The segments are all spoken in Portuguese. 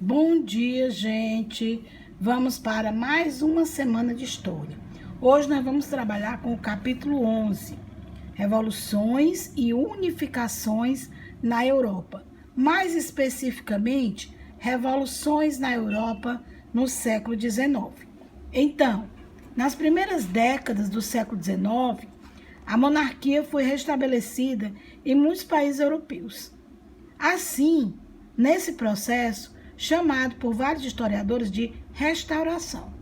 Bom dia, gente! Vamos para mais uma semana de história. Hoje nós vamos trabalhar com o capítulo 11, Revoluções e Unificações na Europa. Mais especificamente, revoluções na Europa no século XIX. Então, nas primeiras décadas do século XIX, a monarquia foi restabelecida em muitos países europeus. Assim, nesse processo, chamado por vários historiadores de restauração,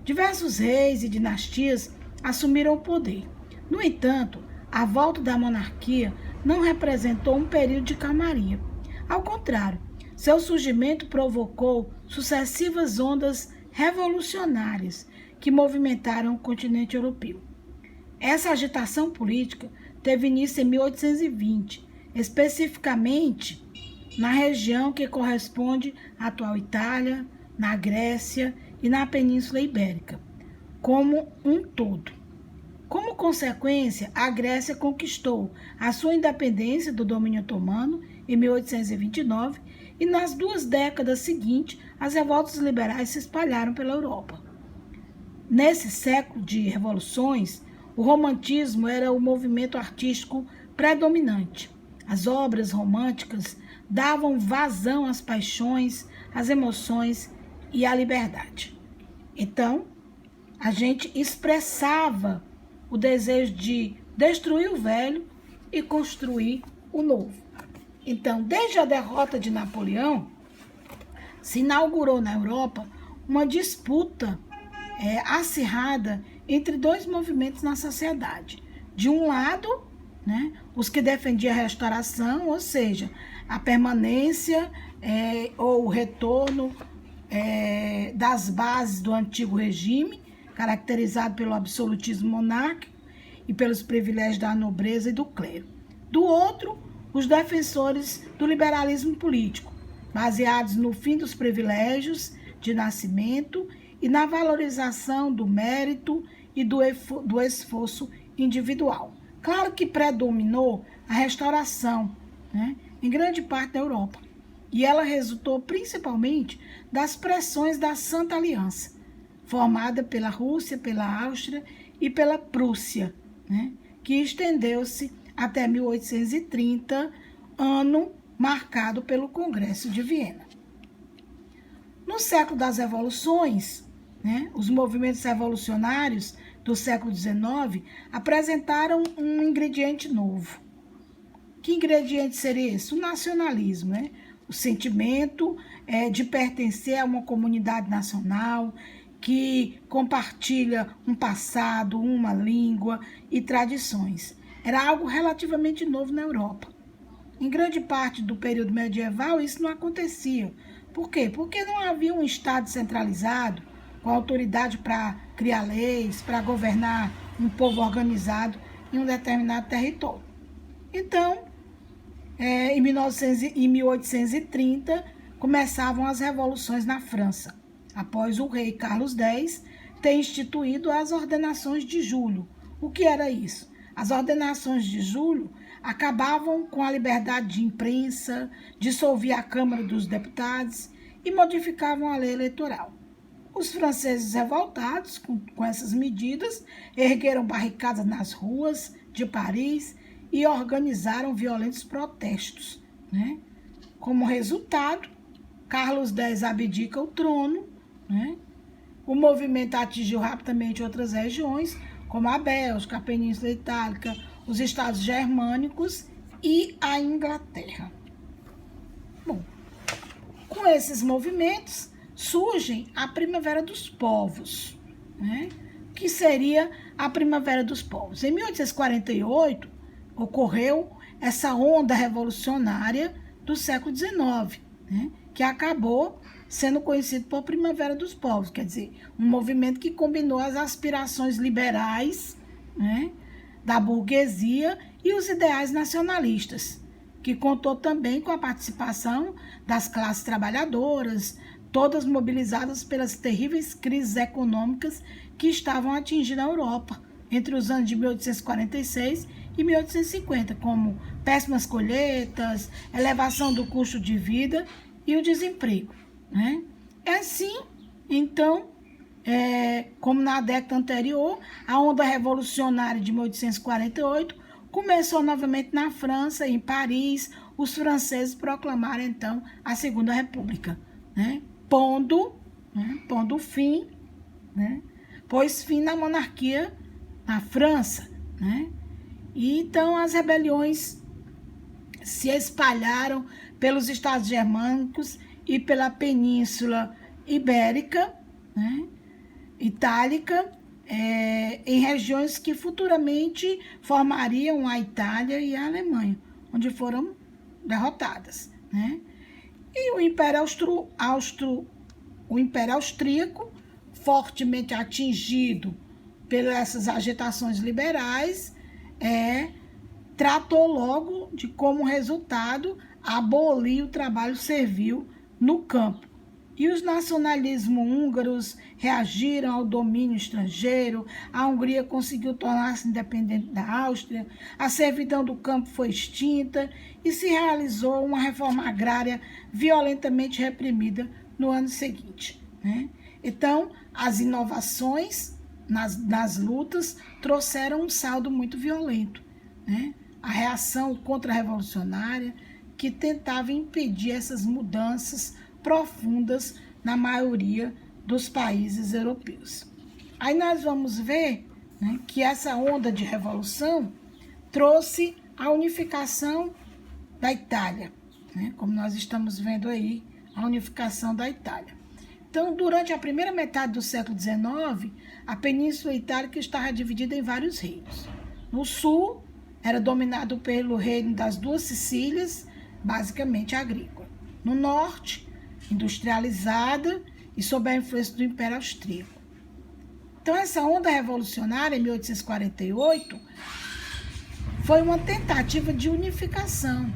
diversos reis e dinastias assumiram o poder. No entanto, a volta da monarquia não representou um período de calmaria. Ao contrário, seu surgimento provocou sucessivas ondas revolucionárias que movimentaram o continente europeu. Essa agitação política teve início em 1820, especificamente na região que corresponde à atual Itália, na Grécia e na Península Ibérica, como um todo. Como consequência, a Grécia conquistou a sua independência do domínio otomano em 1829 e nas 2 décadas seguintes as revoltas liberais se espalharam pela Europa. Nesse século de revoluções, o romantismo era o movimento artístico predominante. As obras românticas davam vazão às paixões, às emoções e à liberdade. Então, a gente expressava o desejo de destruir o velho e construir o novo. Então, desde a derrota de Napoleão, se inaugurou na Europa uma disputa acirrada entre 2 movimentos na sociedade. De um lado, os que defendiam a restauração, ou seja, a permanência ou o retorno das bases do antigo regime, caracterizado pelo absolutismo monárquico e pelos privilégios da nobreza e do clero. Do outro, os defensores do liberalismo político, baseados no fim dos privilégios de nascimento e na valorização do mérito e do esforço individual. Claro que predominou a restauração, em grande parte da Europa. E ela resultou principalmente das pressões da Santa Aliança, formada pela Rússia, pela Áustria e pela Prússia, que estendeu-se até 1830, ano marcado pelo Congresso de Viena. No século das revoluções, os movimentos revolucionários do século XIX apresentaram um ingrediente novo. Que ingrediente seria esse? O nacionalismo, o sentimento de pertencer a uma comunidade nacional que compartilha um passado, uma língua e tradições. Era algo relativamente novo na Europa. Em grande parte do período medieval, isso não acontecia. Por quê? Porque não havia um Estado centralizado, com autoridade para criar leis, para governar um povo organizado em um determinado território. Então, em 1830, começavam as revoluções na França, após o rei Carlos X ter instituído as ordenações de julho. O que era isso? As ordenações de julho acabavam com a liberdade de imprensa, dissolvia a Câmara dos Deputados e modificavam a lei eleitoral. Os franceses revoltados com essas medidas ergueram barricadas nas ruas de Paris e organizaram violentos protestos. Como resultado, Carlos X abdica o trono. O movimento atingiu rapidamente outras regiões, como a Bélgica, a Península Itálica, os estados germânicos e a Inglaterra. Bom, com esses movimentos surge a Primavera dos Povos, que seria a Primavera dos Povos. Em 1848, ocorreu essa onda revolucionária do século XIX, que acabou sendo conhecido por Primavera dos Povos, quer dizer, um movimento que combinou as aspirações liberais, da burguesia e os ideais nacionalistas, que contou também com a participação das classes trabalhadoras, todas mobilizadas pelas terríveis crises econômicas que estavam atingindo a Europa entre os anos de 1846 e 1850, como péssimas colheitas, elevação do custo de vida e o desemprego. né? É assim, então, como na década anterior, a onda revolucionária de 1848 começou novamente na França, em Paris. Os franceses proclamaram, então, a Segunda República, né? Pondo fim, né? Pôs fim na monarquia na França, né? E então as rebeliões se espalharam pelos estados germânicos e pela Península Ibérica, né? Itálica, em regiões que futuramente formariam a Itália e a Alemanha, onde foram derrotadas, né? E o Império Austríaco, fortemente atingido pelas agitações liberais, tratou logo de como resultado abolir o trabalho servil no campo. E os nacionalismos húngaros reagiram ao domínio estrangeiro, a Hungria conseguiu tornar-se independente da Áustria, a servidão do campo foi extinta e se realizou uma reforma agrária violentamente reprimida no ano seguinte, né? Então, as inovações nas lutas trouxeram um saldo muito violento, né? A reação contra-revolucionária que tentava impedir essas mudanças profundas na maioria dos países europeus. Aí nós vamos ver, né, que essa onda de revolução trouxe a unificação da Itália, né, como nós estamos vendo aí, a unificação da Itália. Então, durante a primeira metade do século XIX, a Península Itálica estava dividida em vários reinos. No sul, era dominado pelo reino das Duas Sicílias, basicamente agrícola. No norte, industrializada e sob a influência do Império Austríaco. Então, essa onda revolucionária, em 1848, foi uma tentativa de unificação.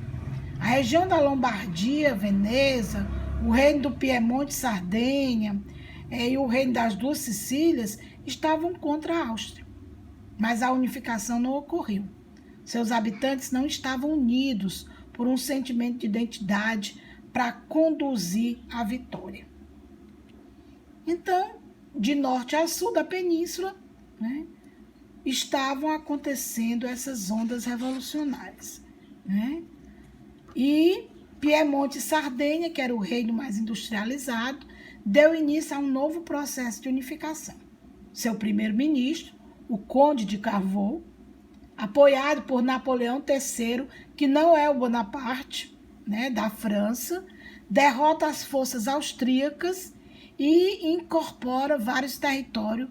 A região da Lombardia, Veneza, o reino do Piemonte, Sardenha, e o reino das Duas Sicílias estavam contra a Áustria. Mas a unificação não ocorreu. Seus habitantes não estavam unidos por um sentimento de identidade para conduzir à vitória. Então, de norte a sul da península, né, estavam acontecendo essas ondas revolucionárias, né? E Piemonte e Sardenha, que era o reino mais industrializado, deu início a um novo processo de unificação. Seu primeiro-ministro, o Conde de Cavour, apoiado por Napoleão III, que não é o Bonaparte, né, da França, derrota as forças austríacas e incorpora vários territórios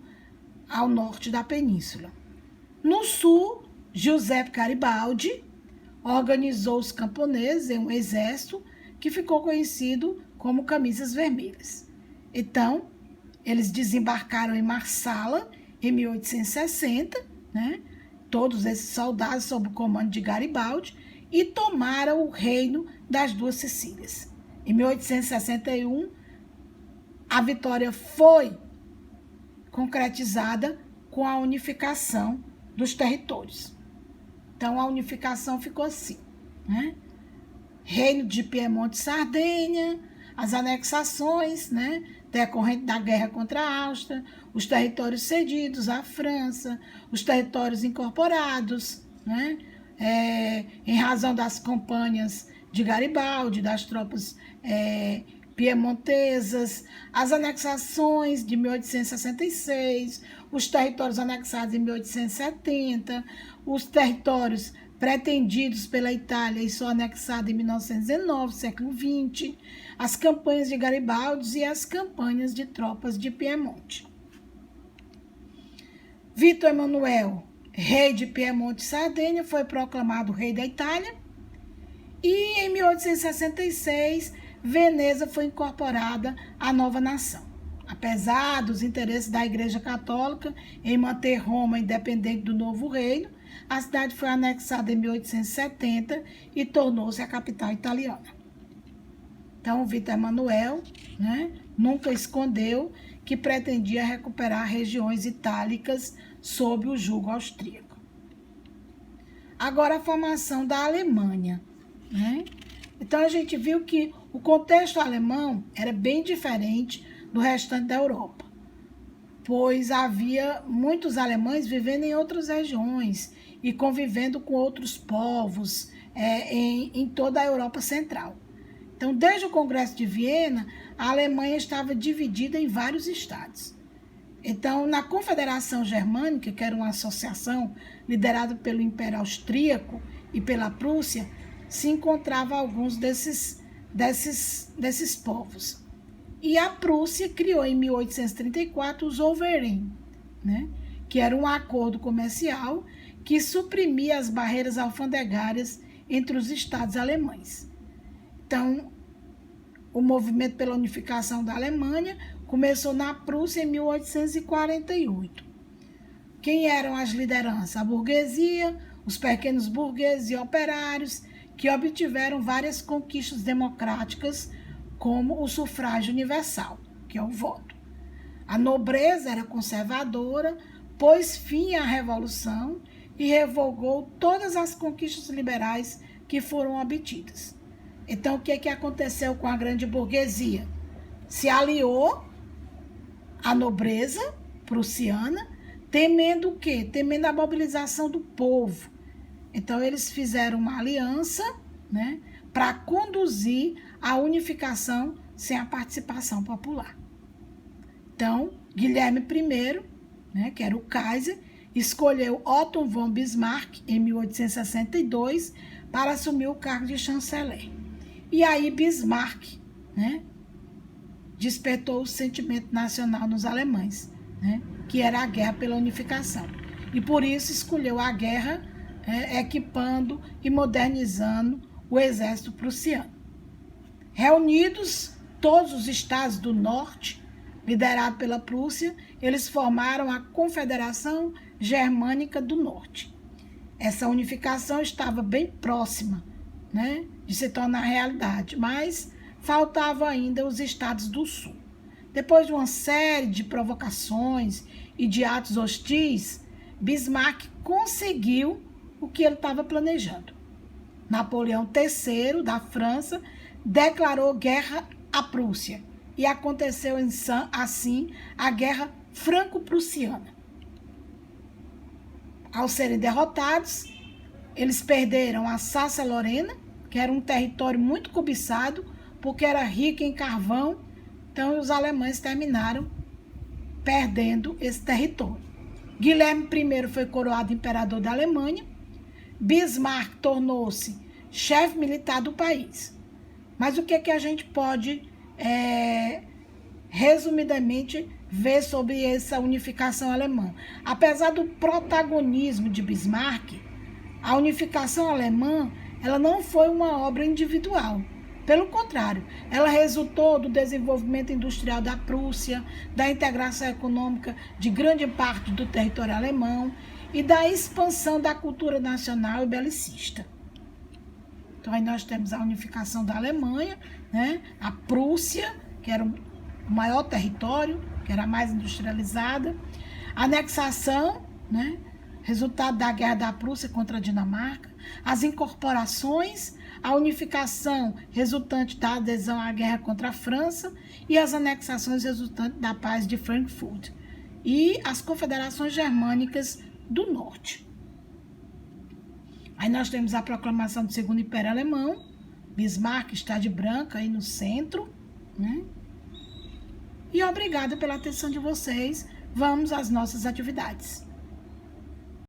ao norte da península. No sul, Giuseppe Garibaldi organizou os camponeses em um exército que ficou conhecido como Camisas Vermelhas. Então, eles desembarcaram em Marsala em 1860, né? Todos esses soldados sob o comando de Garibaldi, e tomaram o reino das Duas Sicílias. Em 1861, a vitória foi concretizada com a unificação dos territórios. Então, a unificação ficou assim, né? Reino de Piemonte e Sardenha, as anexações, né, decorrente da guerra contra a Áustria, os territórios cedidos à França, os territórios incorporados, né, em razão das campanhas de Garibaldi, das tropas piemontesas, as anexações de 1866, os territórios anexados em 1870, os territórios pretendidos pela Itália e só anexados em 1919, século XX, as campanhas de Garibaldi e as campanhas de tropas de Piemonte. Vítor Emanuel, rei de Piemonte e Sardenha, foi proclamado rei da Itália e em 1866 Veneza foi incorporada à nova nação. Apesar dos interesses da Igreja Católica em manter Roma independente do novo reino, a cidade foi anexada em 1870 e tornou-se a capital italiana. Então, Vítor Emanuel, né, nunca escondeu que pretendia recuperar regiões itálicas sob o jugo austríaco. Agora, a formação da Alemanha, né? Então, a gente viu que O contexto alemão era bem diferente do restante da Europa, pois havia muitos alemães vivendo em outras regiões e convivendo com outros povos em toda a Europa Central. Então, desde o Congresso de Viena, a Alemanha estava dividida em vários estados. Então, na Confederação Germânica, que era uma associação liderada pelo Império Austríaco e pela Prússia, se encontravam alguns desses povos. E a Prússia criou em 1834 o Zollverein, né? Que era um acordo comercial que suprimia as barreiras alfandegárias entre os estados alemães. Então, o movimento pela unificação da Alemanha começou na Prússia em 1848. Quem eram as lideranças? A burguesia, os pequenos burgueses e operários, que obtiveram várias conquistas democráticas, como o sufrágio universal, que é o voto. A nobreza era conservadora, pôs fim à Revolução e revogou todas as conquistas liberais que foram obtidas. Então, o que aconteceu com a grande burguesia? Se aliou à nobreza prussiana, temendo o quê? Temendo a mobilização do povo. Então, eles fizeram uma aliança, né, para conduzir a unificação sem a participação popular. Então, Guilherme I, né, que era o Kaiser, escolheu Otto von Bismarck, em 1862, para assumir o cargo de chanceler. E aí Bismarck, né, despertou o sentimento nacional nos alemães, né, que era a guerra pela unificação. E por isso escolheu a guerra, equipando e modernizando o exército prussiano. Reunidos todos os estados do norte, liderado pela Prússia, eles formaram a Confederação Germânica do Norte. Essa unificação estava bem próxima, né, de se tornar realidade, mas faltavam ainda os estados do sul. Depois de uma série de provocações e de atos hostis, Bismarck conseguiu o que ele estava planejando. Napoleão III, da França, declarou guerra à Prússia e aconteceu assim a Guerra Franco-Prussiana. Ao serem derrotados, eles perderam a Sácia-Lorena, que era um território muito cobiçado, porque era rico em carvão, então os alemães terminaram perdendo esse território. Guilherme I foi coroado imperador da Alemanha, Bismarck tornou-se chefe militar do país. Mas o que a gente pode, resumidamente, ver sobre essa unificação alemã? Apesar do protagonismo de Bismarck, a unificação alemã ela não foi uma obra individual. Pelo contrário, ela resultou do desenvolvimento industrial da Prússia, da integração econômica de grande parte do território alemão e da expansão da cultura nacional e belicista. Então, aí nós temos a unificação da Alemanha, né? A Prússia, que era o maior território, que era a mais industrializada, a anexação, né? Resultado da guerra da Prússia contra a Dinamarca, as incorporações, a unificação resultante da adesão à guerra contra a França e as anexações resultantes da paz de Frankfurt e as confederações germânicas do norte. Aí nós temos a proclamação do Segundo Império Alemão, Bismarck está de branco aí no centro, né? E obrigada pela atenção de vocês. Vamos às nossas atividades.